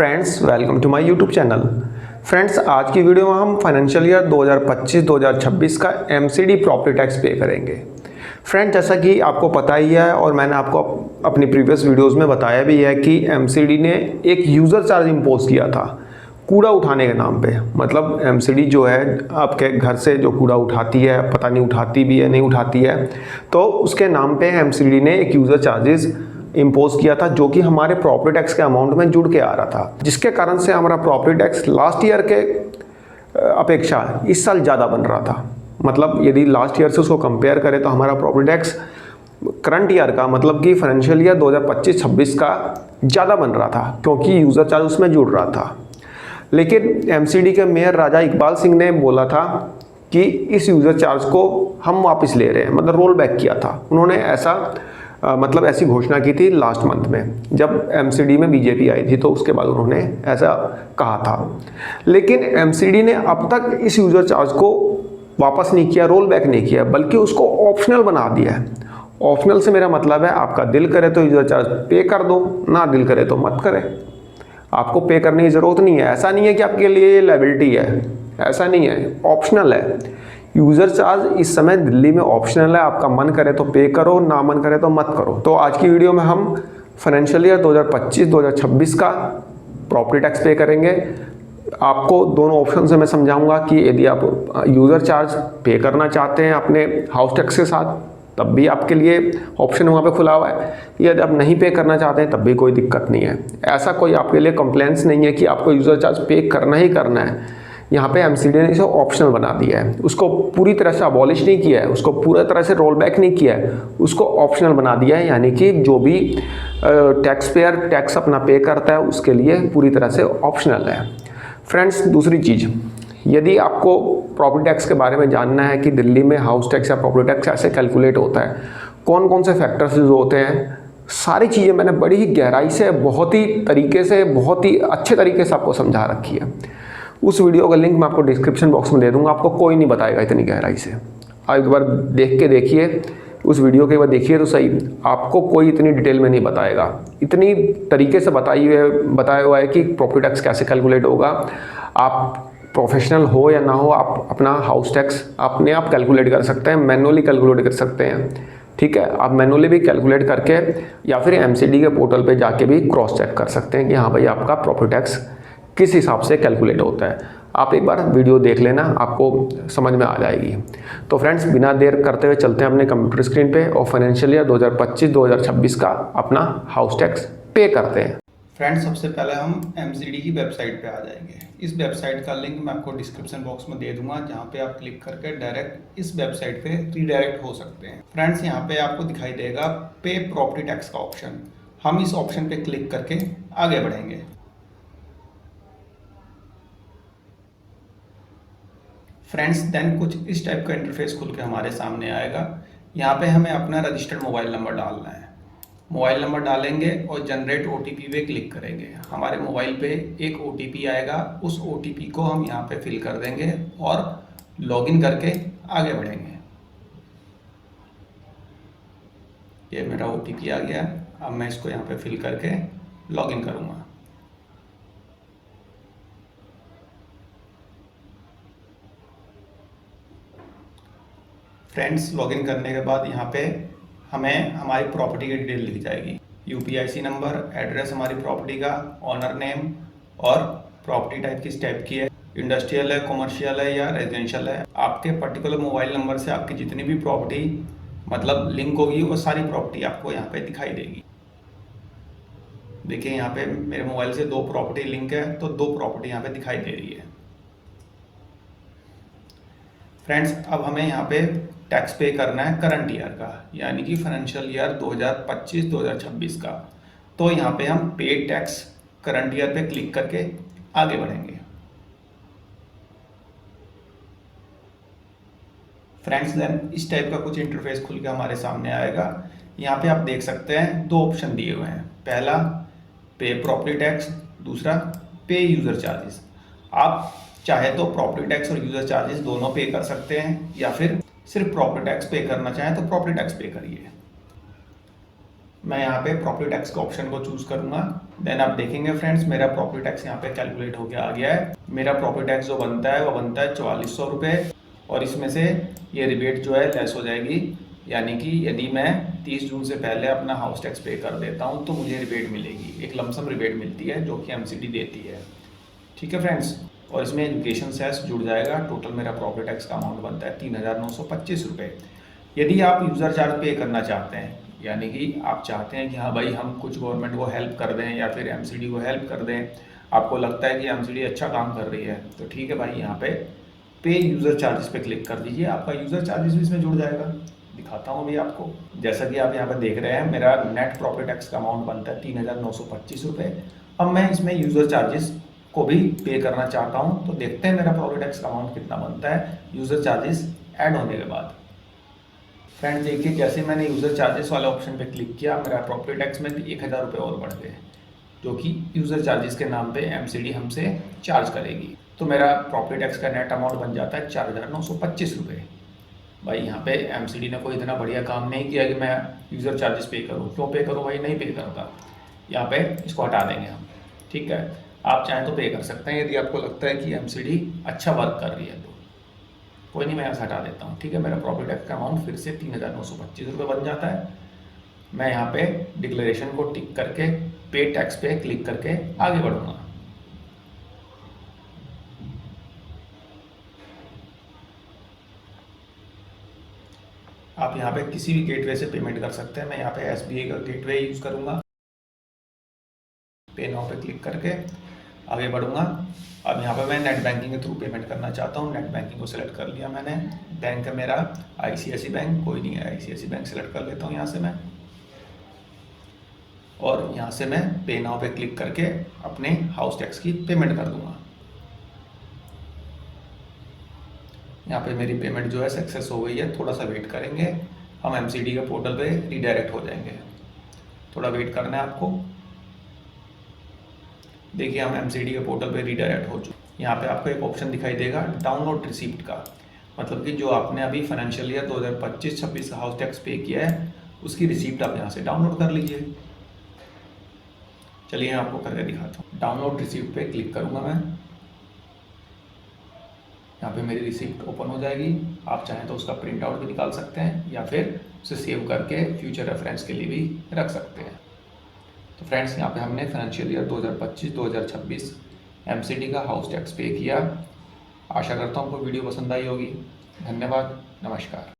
Friends welcome to my YouTube channel. Friends आज की video में हम फाइनेंशियल ईयर 2025-2026 का एमसीडी प्रॉपर्टी टैक्स पे करेंगे। फ्रेंड जैसा कि आपको पता ही है और मैंने आपको अपनी प्रीवियस वीडियोस में बताया भी है कि एमसीडी ने एक यूज़र चार्ज इम्पोज किया था कूड़ा उठाने के नाम पे। मतलब एमसीडी जो है आपके घर से जो कूड़ा उठाती है, पता नहीं उठाती भी है नहीं उठाती है, तो उसके नाम पे एमसीडी ने एक यूज़र चार्जेस इम्पोज किया था जो कि हमारे प्रॉपर्टी टैक्स के अमाउंट में जुड़ के आ रहा था, जिसके कारण से हमारा प्रॉपर्टी टैक्स लास्ट ईयर के अपेक्षा इस साल ज़्यादा बन रहा था। मतलब यदि लास्ट ईयर से उसको कंपेयर करें तो हमारा प्रॉपर्टी टैक्स करंट ईयर का मतलब कि फाइनेंशियल ईयर 2025-26 का ज़्यादा बन रहा था क्योंकि यूज़र चार्ज उसमें जुड़ रहा था। लेकिन एमसीडी के मेयर राजा इकबाल सिंह ने बोला था कि इस यूज़र चार्ज को हम वापस ले रहे हैं, मतलब रोल बैक किया था उन्होंने। ऐसी घोषणा की थी लास्ट मंथ में जब एमसीडी में बीजेपी आई थी, तो उसके बाद उन्होंने ऐसा कहा था। लेकिन एमसीडी ने अब तक इस यूज़र चार्ज को वापस नहीं किया, रोल बैक नहीं किया, बल्कि उसको ऑप्शनल बना दिया है। ऑप्शनल से मेरा मतलब है आपका दिल करे तो यूज़र चार्ज पे कर दो, ना दिल करे तो मत करें। आपको पे करने की ज़रूरत नहीं है। ऐसा नहीं है कि आपके लिए ये लायबिलिटी है, ऐसा नहीं है, ऑप्शनल है। यूज़र चार्ज इस समय दिल्ली में ऑप्शनल है। आपका मन करे तो पे करो, ना मन करे तो मत करो। तो आज की वीडियो में हम फाइनेंशियल ईयर 2025-2026 का प्रॉपर्टी टैक्स पे करेंगे। आपको दोनों ऑप्शन से मैं समझाऊंगा कि यदि आप यूज़र चार्ज पे करना चाहते हैं अपने हाउस टैक्स के साथ तब भी आपके लिए ऑप्शन वहाँ पे खुला हुआ है, यदि आप नहीं पे करना चाहते हैं तब भी कोई दिक्कत नहीं है। ऐसा कोई आपके लिए कंप्लेंट्स नहीं है कि आपको यूज़र चार्ज पे करना ही करना है। यहाँ पे एमसीडी ने इसे ऑप्शनल बना दिया है, उसको पूरी तरह से अबॉलिश नहीं किया है, उसको पूरी तरह से रोल बैक नहीं किया है, उसको ऑप्शनल बना दिया है। यानी कि जो भी टैक्स पेयर टैक्स अपना पे करता है उसके लिए पूरी तरह से ऑप्शनल है। फ्रेंड्स दूसरी चीज़, यदि आपको प्रॉपर्टी टैक्स के बारे में जानना है कि दिल्ली में हाउस टैक्स या प्रॉपर्टी टैक्स कैसे कैलकुलेट होता है, कौन कौन से फैक्टर्स यूज होते हैं, सारी चीज़ें मैंने बड़ी ही गहराई से, बहुत ही तरीके से, बहुत ही अच्छे तरीके से आपको समझा रखी है। उस वीडियो का लिंक मैं आपको डिस्क्रिप्शन बॉक्स में दे दूंगा। आपको कोई नहीं बताएगा इतनी गहराई से। आप एक बार देख के देखिए, उस वीडियो के बाद देखिए तो सही, आपको कोई इतनी डिटेल में नहीं बताएगा। इतनी तरीके से बताया हुआ है कि प्रॉपर्टी टैक्स कैसे कैलकुलेट होगा। आप प्रोफेशनल हो या ना हो, आप अपना हाउस टैक्स अपने आप कैलकुलेट कर सकते हैं, मैनुअली कैलकुलेट कर सकते हैं। ठीक है, आप मैनुअली भी कैलकुलेट करके या फिर एमसीडी के पोर्टल पे जाके भी क्रॉस चेक कर सकते हैं कि हाँ भाई आपका प्रॉपर्टी टैक्स किस हिसाब से कैलकुलेट होता है। आप एक बार वीडियो देख लेना, आपको समझ में आ जाएगी। तो फ्रेंड्स बिना देर करते हुए चलते हैं अपने कंप्यूटर स्क्रीन पे और फाइनेंशियल ईयर 2025-2026 का अपना हाउस टैक्स पे करते हैं। फ्रेंड्स सबसे पहले हम एमसीडी की वेबसाइट पे आ जाएंगे। इस वेबसाइट का लिंक मैं आपको डिस्क्रिप्शन बॉक्स में दे दूंगा, जहां पे आप क्लिक करके डायरेक्ट इस वेबसाइट पे रीडायरेक्ट हो सकते हैं। फ्रेंड्स यहां पे आपको दिखाई देगा पे प्रॉपर्टी टैक्स का ऑप्शन। हम इस ऑप्शन पे क्लिक करके आगे बढ़ेंगे। फ्रेंड्स देन कुछ इस टाइप का इंटरफेस खुल के हमारे सामने आएगा। यहाँ पे हमें अपना रजिस्टर्ड मोबाइल नंबर डालना है। मोबाइल नंबर डालेंगे और जनरेट ओटीपी पे क्लिक करेंगे। हमारे मोबाइल पे एक ओटीपी आएगा, उस ओटीपी को हम यहाँ पे फिल कर देंगे और लॉगिन करके आगे बढ़ेंगे। ये मेरा ओटीपी आ गया। अब मैं इसको यहाँ पे फिल करके लॉगिन करूँगा। फ्रेंड्स लॉगिन करने के बाद यहाँ पे हमें हमारी प्रॉपर्टी की डिटेल लिखी जाएगी। यूपीआईसी नंबर, एड्रेस हमारी प्रॉपर्टी का, ऑनर नेम और प्रॉपर्टी टाइप किस टाइप की है, इंडस्ट्रियल है, कमर्शियल है या रेजिडेंशियल है। आपके पर्टिकुलर मोबाइल नंबर से आपकी जितनी भी प्रॉपर्टी मतलब लिंक होगी वो सारी प्रॉपर्टी आपको यहाँ पे दिखाई देगी। देखिए यहाँ पे मेरे मोबाइल से 2 प्रॉपर्टी लिंक है, तो 2 प्रॉपर्टी यहाँ पे दिखाई दे रही है। फ्रेंड्स अब हमें यहाँ पे टैक्स पे करना है करंट ईयर का, यानी कि फाइनेंशियल ईयर 2025-2026 का। तो यहाँ पे हम पे टैक्स करंट ईयर पे क्लिक करके आगे बढ़ेंगे। फ्रेंड्स देन इस टाइप का कुछ इंटरफेस खुल के हमारे सामने आएगा। यहाँ पे आप देख सकते हैं 2 ऑप्शन दिए हुए हैं। पहला पे प्रॉपर्टी टैक्स, दूसरा पे यूजर चार्जेस। आप चाहे तो प्रॉपर्टी टैक्स और यूजर चार्जेस दोनों पे कर सकते हैं, या फिर सिर्फ प्रॉपर्टी टैक्स पे करना चाहें तो प्रॉपर्टी टैक्स पे करिए। मैं यहाँ पे प्रॉपर्टी टैक्स के ऑप्शन को चूज़ करूँगा। देन आप देखेंगे फ्रेंड्स, मेरा प्रॉपर्टी टैक्स यहाँ पे कैलकुलेट होकर आ गया है। मेरा प्रॉपर्टी टैक्स जो बनता है वो बनता है 4400 रुपये, और इसमें से ये रिबेट जो है लेस हो जाएगी। यानी कि यदि मैं 30 जून से पहले अपना हाउस टैक्स पे कर देता हूँ तो मुझे रिबेट मिलेगी, एक लमसम रिबेट मिलती है जो कि एमसीडी देती है। ठीक है फ्रेंड्स, और इसमें एजुकेशन सेस जुड़ जाएगा। टोटल मेरा प्रॉपर्टी टैक्स का अमाउंट बनता है 3925 रुपये। यदि आप यूज़र चार्ज पे करना चाहते हैं, यानी कि आप चाहते हैं कि हाँ भाई हम कुछ गवर्नमेंट को हेल्प कर दें या फिर एमसीडी को हेल्प कर दें, आपको लगता है कि एमसीडी अच्छा काम कर रही है, तो ठीक है भाई, यहाँ पे यूज़र चार्जेस पे क्लिक कर दीजिए। आपका यूज़र चार्जेस भी इसमें जुड़ जाएगा। दिखाता हूँ अभी आपको। जैसा कि आप यहाँ पर देख रहे हैं, मेरा नेट प्रॉपर्टी टैक्स का अमाउंट बनता है 3925 रुपये। अब मैं इसमें यूज़र चार्जेस को भी पे करना चाहता हूँ, तो देखते हैं मेरा प्रॉपर्टी टैक्स का अमाउंट कितना बनता है यूज़र चार्जेस ऐड होने के बाद। फ्रेंड्स देखिए, जैसे मैंने यूज़र चार्जेस वाले ऑप्शन पे क्लिक किया, मेरा प्रॉपर्टी टैक्स में 1000 रुपये और बढ़ गए, जो कि यूज़र चार्जेस के नाम पे एमसीडी हमसे चार्ज करेगी। तो मेरा प्रॉपर्टी टैक्स का नेट अमाउंट बन जाता है 4925 रुपये। भाई यहाँ पे एमसीडी ने कोई इतना बढ़िया काम नहीं किया कि मैं यूज़र चार्जेस पे करूँ। क्यों पे करूँ भाई, नहीं पे करता। यहाँ पे इसको हटा देंगे हम। ठीक है, आप चाहें तो पे कर सकते हैं यदि आपको लगता है कि एमसीडी अच्छा वर्क कर रही है तो। कोई नहीं, मैं यहाँ से हटा देता हूँ। ठीक है, मेरा प्रॉपर्टी टैक्स का अमाउंट फिर से 3925 रुपये बन जाता है। मैं यहाँ पे डिक्लेरेशन को टिक करके पे टैक्स पे क्लिक करके आगे बढ़ूँगा। आप यहाँ पे किसी भी गेटवे से पेमेंट कर सकते हैं। मैं यहाँ पे एसबीआई का गेटवे यूज़ करूँगा। पे नाउ पे क्लिक करके आगे बढ़ूँगा। अब यहाँ पे मैं नेट बैंकिंग के थ्रू पेमेंट करना चाहता हूँ। नेट बैंकिंग को सिलेक्ट कर लिया मैंने। बैंक है मेरा आईसीआईसी बैंक, कोई नहीं है, आईसीआईसी बैंक सिलेक्ट कर लेता हूँ यहाँ से मैं। और यहाँ से मैं पे नाउ पे क्लिक करके अपने हाउस टैक्स की पेमेंट कर दूँगा। यहाँ पे मेरी पेमेंट जो है सक्सेस हो गई है। थोड़ा सा वेट करेंगे, हम एमसीडी के पोर्टल पे रीडायरेक्ट हो जाएंगे। थोड़ा वेट करना है आपको। देखिए, हम एमसीडी के पोर्टल पे रीडायरेक्ट हो चुके। यहाँ पे आपको एक ऑप्शन दिखाई देगा डाउनलोड रिसीप्ट का, मतलब कि जो आपने अभी फाइनेंशियल ईयर 2025-26 का हाउस टैक्स पे किया है उसकी रिसीप्ट आप यहाँ से डाउनलोड कर लीजिए। चलिए मैं आपको करके दिखाता हूँ। डाउनलोड रिसीप्ट पे क्लिक करूँगा मैं। यहाँ पे मेरी रिसीप्ट ओपन हो जाएगी। आप चाहें तो उसका प्रिंट आउट भी निकाल सकते हैं या फिर उसे सेव करके फ्यूचर रेफरेंस के लिए भी रख सकते हैं। तो फ्रेंड्स, यहाँ पे हमने फाइनेंशियल ईयर 2025-2026 एमसीडी का हाउस टैक्स पे किया। आशा करता हूँ आपको वीडियो पसंद आई होगी। धन्यवाद, नमस्कार।